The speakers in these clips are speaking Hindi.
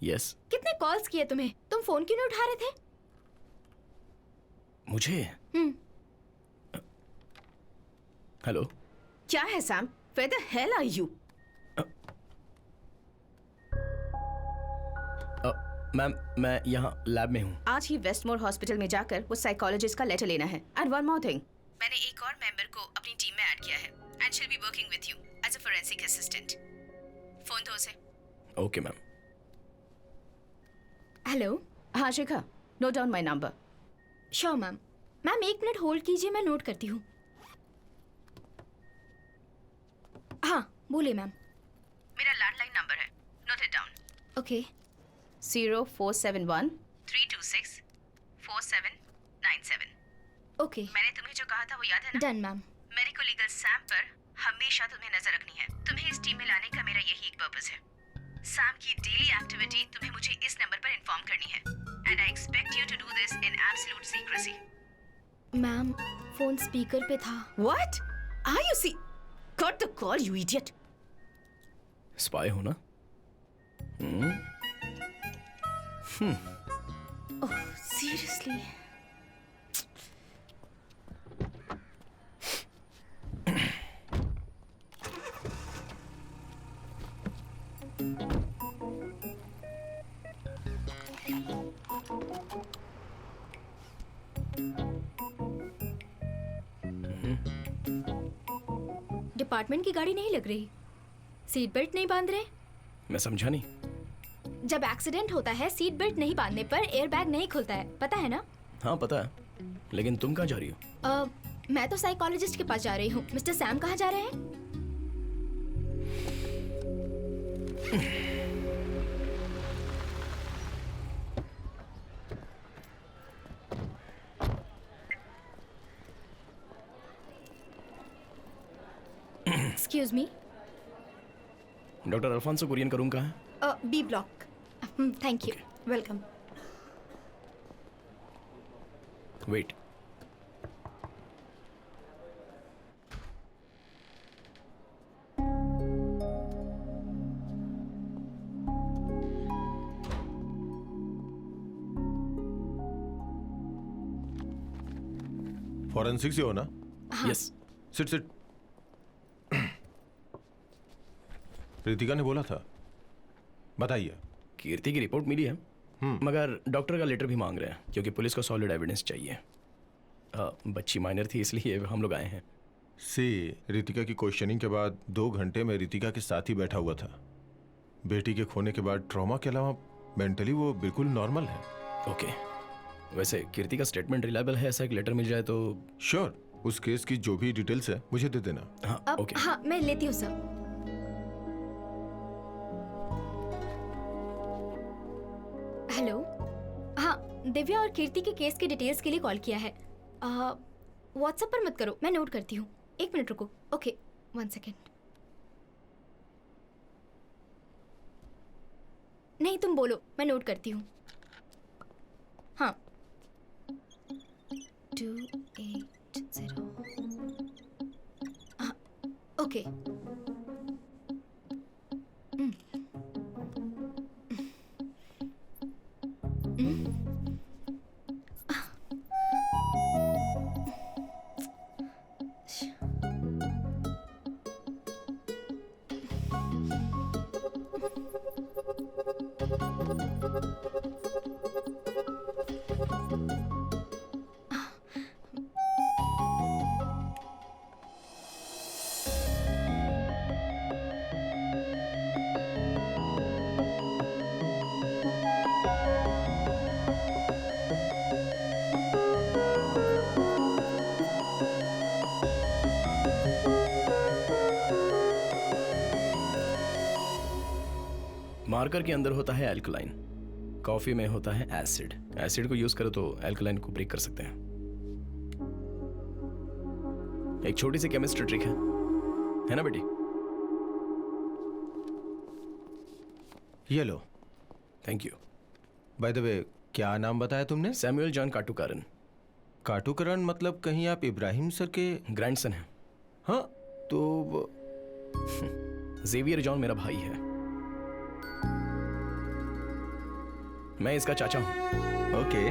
यस। कितने कॉल्स किए तुम्हें? तुम फोन क्यों नहीं उठा रहे थे? मुझे? हेलो। क्या है Sam? Where the hell are you? Ma'am मैं यहाँ लैब में हूँ। आज ही वेस्टमोर हॉस्पिटल में जाकर वो साइकोलॉजिस्ट का लेटर लेना है। एंड वन मोर थिंग, मैंने एक और मेंबर को अपनी टीम में ऐड किया है and she will be working with you as a forensic assistant. Phone दो उसे। Okay ma'am. हेलो। हाँ Shikha, note down my number. Sure ma'am. Ma'am 1 minute hold कीजिए, मैं नोट करती हूँ। हाँ बोलिए मैम। मेरा लैंडलाइन नंबर है, note it down. Okay. 0471 326 4797। Okay. मैंने तुम्हें जो कहा था वो याद है ना? Done ma'am. मेडिको लीगल सैम पर हमेशा तुम्हें नजर रखनी है। तुम्हें इस टीम में लाने का मेरा यही एक पर्पस है। सैम की डेली एक्टिविटी तुम्हें मुझे इस नंबर पर इन्फॉर्म करनी है and I expect you to do this in absolute secrecy. Ma'am phone speaker पे था। What are you see? Cut the call you idiot. Spy हो ना? Oh seriously? डिपार्टमेंट की गाड़ी नहीं लग रही, सीट बेल्ट नहीं बांध रहे। मैं समझा नहीं। जब एक्सीडेंट होता है सीट बेल्ट नहीं बांधने पर एयर बैग नहीं खुलता है, पता है ना? हाँ पता है, लेकिन तुम कहाँ जा रही हो? मैं तो साइकोलॉजिस्ट के पास जा रही हूँ। मिस्टर सैम कहाँ जा रहे हैं? Excuse me. Doctor Alphonso Kurian का रूम कहाँ है? B block. Thank you. Welcome. Wait. Forensic से हो ना? यस। Sit sit. रितिका ने बोला था, बताइए। कीर्ति की रिपोर्ट मिली है, मगर डॉक्टर का लेटर भी मांग रहे हैं क्योंकि पुलिस को सॉलिड एविडेंस चाहिए। बच्ची माइनर थी इसलिए हम लोग आए हैं। रितिका की क्वेश्चनिंग के बाद 2 घंटे में रितिका के साथ ही बैठा हुआ था। बेटी के खोने के बाद ट्रॉमा के अलावा मेंटली वो बिल्कुल नॉर्मल है। ओके। वैसे कीर्ति का स्टेटमेंट रिलायबल है, ऐसा एक लेटर मिल जाए तो? श्योर। उस केस की जो भी डिटेल्स है मुझे दे देना। हाँ ओके। हाँ मैं लेती हूँ सर। हेलो। हाँ दिव्या और कीर्ति के केस की डिटेल्स के लिए कॉल किया है। व्हाट्सएप पर मत करो, मैं नोट करती हूँ। 1 मिनट रुको। Okay 1 second. नहीं तुम बोलो, मैं नोट करती हूँ। हाँ 280। हाँ ओके। मार्कर के अंदर होता है एल्कलाइन, कॉफी में होता है एसिड। एसिड को यूज करो तो एल्कलाइन को ब्रेक कर सकते हैं। एक छोटी सी केमिस्ट्री ट्रिक है ना बेटी? ये लो। Thank you. By the way, क्या नाम बताया तुमने? Samuel John काटुकारन। काटुकरण मतलब कहीं आप इब्राहिम सर के ग्रैंडसन हैं। हाँ तो जेवियर जॉन मेरा भाई है। मैं इसका चाचा हूँ। Okay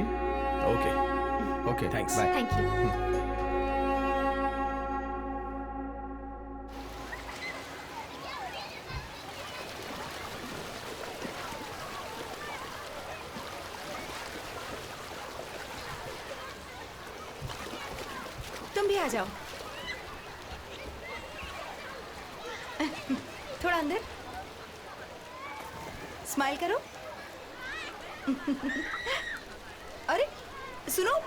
okay okay thanks. Bye. Thank you. तुम भी आ जाओ। थोड़ा अंदर स्माइल करो। अरे सुनो,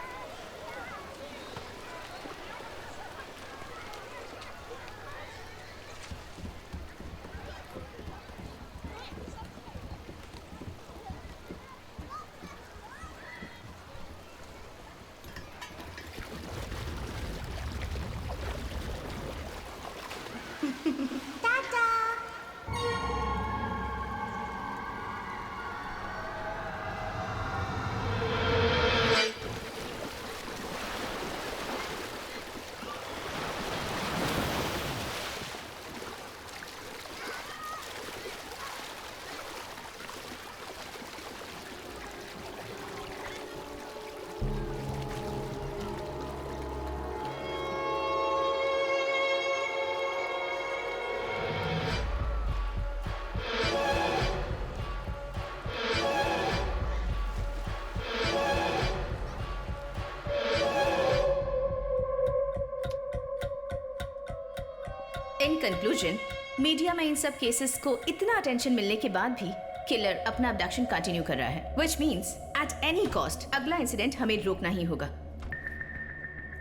इन कंक्लूजन, मीडिया में इन सब केसेस को इतना अटेंशन मिलने के बाद भी किलर अपना अबडक्शन कंटिन्यू कर रहा है, which means at any cost अगला इंसिडेंट हमें रोकना ही होगा।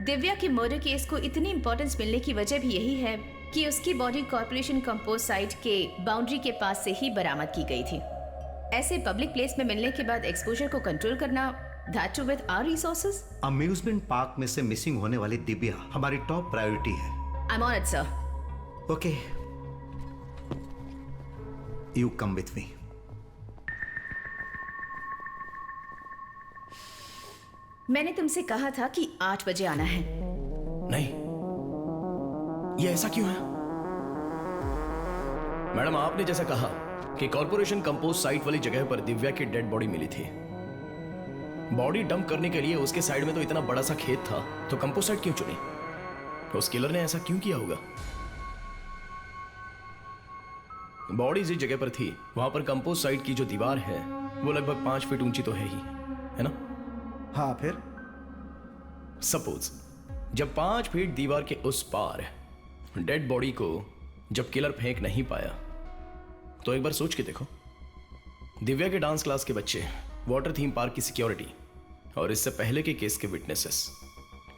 दिव्या के मर्डर केस को इतनी इंपॉर्टेंस मिलने की वजह भी यही है कि उसकी बॉडी कॉर्पोरेशन कंपोज साइट के बाउंड्री के पास से ही बरामद की गई थी। ऐसे पब्लिक प्लेस में मिलने के बाद एक्सपोजर को कंट्रोल करना, that too with our resources. Amusement park में से मिसिंग होने वाली दिव्या हमारी टॉप प्रायोरिटी है। I am on it sir. Okay, you come with me. मैंने तुमसे कहा था कि 8 बजे आना है। नहीं, ये ऐसा क्यों है? मैडम, आपने जैसा कहा कि कॉर्पोरेशन कंपोज साइट वाली जगह पर दिव्या की डेड बॉडी मिली थी। बॉडी डंप करने के लिए उसके साइड में तो इतना बड़ा सा खेत था, तो कंपोज साइट क्यों चुनी? उस किलर ने ऐसा क्यों किया होगा? बॉडी जिस जगह पर थी वहां पर कंपोज साइट की जो दीवार है वो लगभग 5 फीट ऊंची तो है ही, है ना? हाँ, फिर सपोज जब 5 फीट दीवार के उस पार डेड बॉडी को जब किलर फेंक नहीं पाया, तो एक बार सोच के देखो, दिव्या के डांस क्लास के बच्चे, वाटर थीम पार्क की सिक्योरिटी और इससे पहले के केस के विटनेसेस,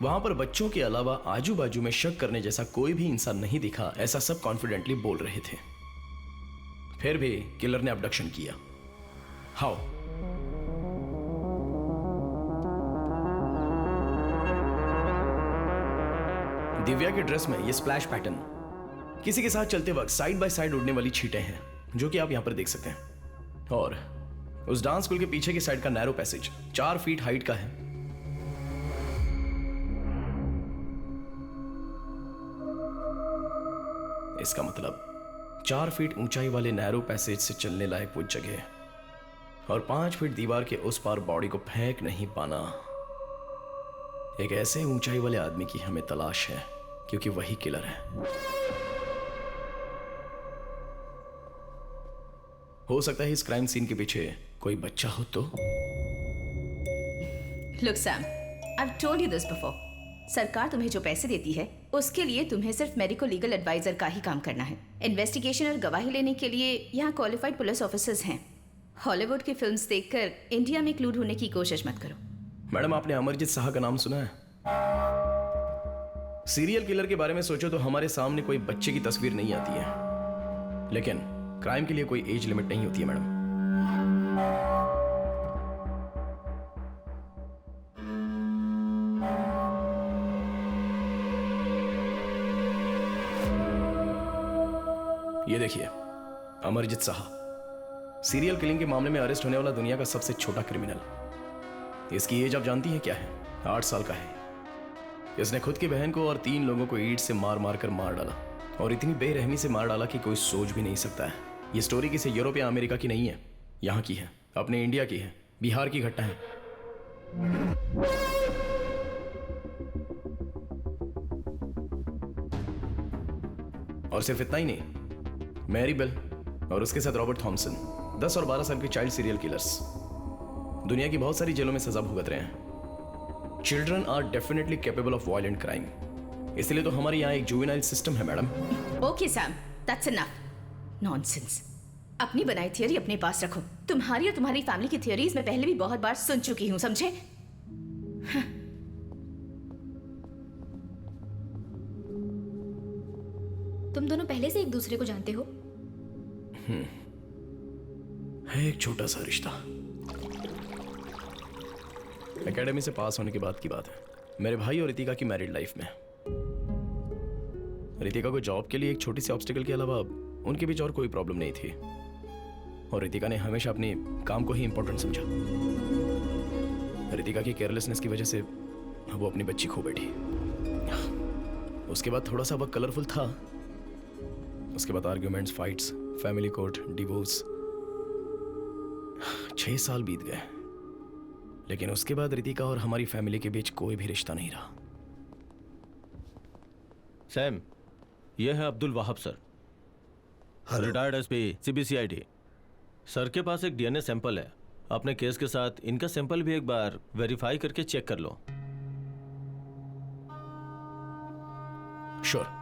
वहां पर बच्चों के अलावा आजू बाजू में शक करने जैसा कोई भी इंसान नहीं दिखा, ऐसा सब कॉन्फिडेंटली बोल रहे थे। फिर भी किलर ने अबडक्शन किया। हाउ? दिव्या के ड्रेस में ये स्प्लैश पैटर्न, किसी के साथ चलते वक्त साइड बाय साइड उड़ने वाली छींटें हैं, जो कि आप यहां पर देख सकते हैं। और उस डांस स्कूल के पीछे की साइड का नैरो पैसेज 4 फीट हाइट का है। इसका मतलब 4 फीट ऊंचाई वाले नैरो पैसेज से चलने लायक वो जगह और 5 फीट दीवार के उस पार बॉडी को फेंक नहीं पाना, एक ऐसे ऊंचाई वाले आदमी की हमें तलाश है, क्योंकि वही किलर है। हो सकता है इस क्राइम सीन के पीछे कोई बच्चा हो तो। Look Sam, I have told you this before. सरकार तुम्हें जो पैसे देती है उसके लिए तुम्हें सिर्फ मेडिको लीगल एडवाइजर का ही काम करना है। इन्वेस्टिगेशन और गवाही लेने के लिए यहाँ क्वालिफाइड पुलिस ऑफिसर्स हैं। हॉलीवुड की फिल्म्स देखकर इंडिया में इंक्लूड होने की कोशिश मत करो। मैडम, आपने अमरजीत शाह का नाम सुना है? सीरियल किलर के बारे में सोचो तो हमारे सामने कोई बच्चे की तस्वीर नहीं आती है, लेकिन क्राइम के लिए कोई एज लिमिट नहीं होती है मैडम। ये देखिए, अमरजीत शाह, सीरियल किलिंग के मामले में अरेस्ट होने वाला दुनिया का सबसे छोटा क्रिमिनल। इसकी एज आप जानती हैं क्या है? 8 साल का है। इसने खुद की बहन को और 3 लोगों को ईंट से मार मार कर मार डाला, और इतनी बेरहमी से मार डाला कि कोई सोच भी नहीं सकता है। ये स्टोरी किसी यूरोप या अमेरिका की नहीं है, यहाँ की है, अपने इंडिया की है। बिहार की घटना है। और सिर्फ इतना ही नहीं, मैरी बेल और उसके साथ रॉबर्ट थॉमसन 10 और 12 साल के चाइल्ड सीरियल किलर्स दुनिया की बहुत सारी जेलों में सजा भुगत रहे हैं। Children are definitely capable of violent crime, इसलिए तो हमारे यहाँ एक जुवेनाइल सिस्टम है madam. Okay Sam, that's enough. Nonsense. अपनी बनाई थियरी अपने पास रखो। तुम्हारी और तुम्हारी फैमिली की थियरीज मैं पहले भी बहुत बार सुन चुकी हूँ, समझे? तुम दोनों पहले से एक दूसरे को जानते हो? है एक छोटा सा रिश्ता। एकेडमी से पास होने के बाद की बात है। मेरे भाई और रितिका की मैरिड लाइफ में रितिका को जॉब के लिए एक छोटी सी ऑब्स्टिकल के अलावा उनके बीच और कोई प्रॉब्लम नहीं थी, और रितिका ने हमेशा अपने काम को ही इंपॉर्टेंट समझा। रितिका की केयरलेसनेस की वजह से वो अपनी बच्ची खो बैठी। उसके बाद थोड़ा सा वक्त कलरफुल था। उसके बाद arguments, fights, family court, divorce. 6 साल बीत गए, लेकिन उसके बाद रितिका और हमारी फैमिली के बीच कोई भी रिश्ता नहीं रहा। सैम, यह है Abdul Wahab sir, retired SP CBCID. Sir के पास एक डीएनए सैंपल है। अपने केस के साथ इनका सैंपल भी एक बार वेरीफाई करके चेक कर लो। श्योर।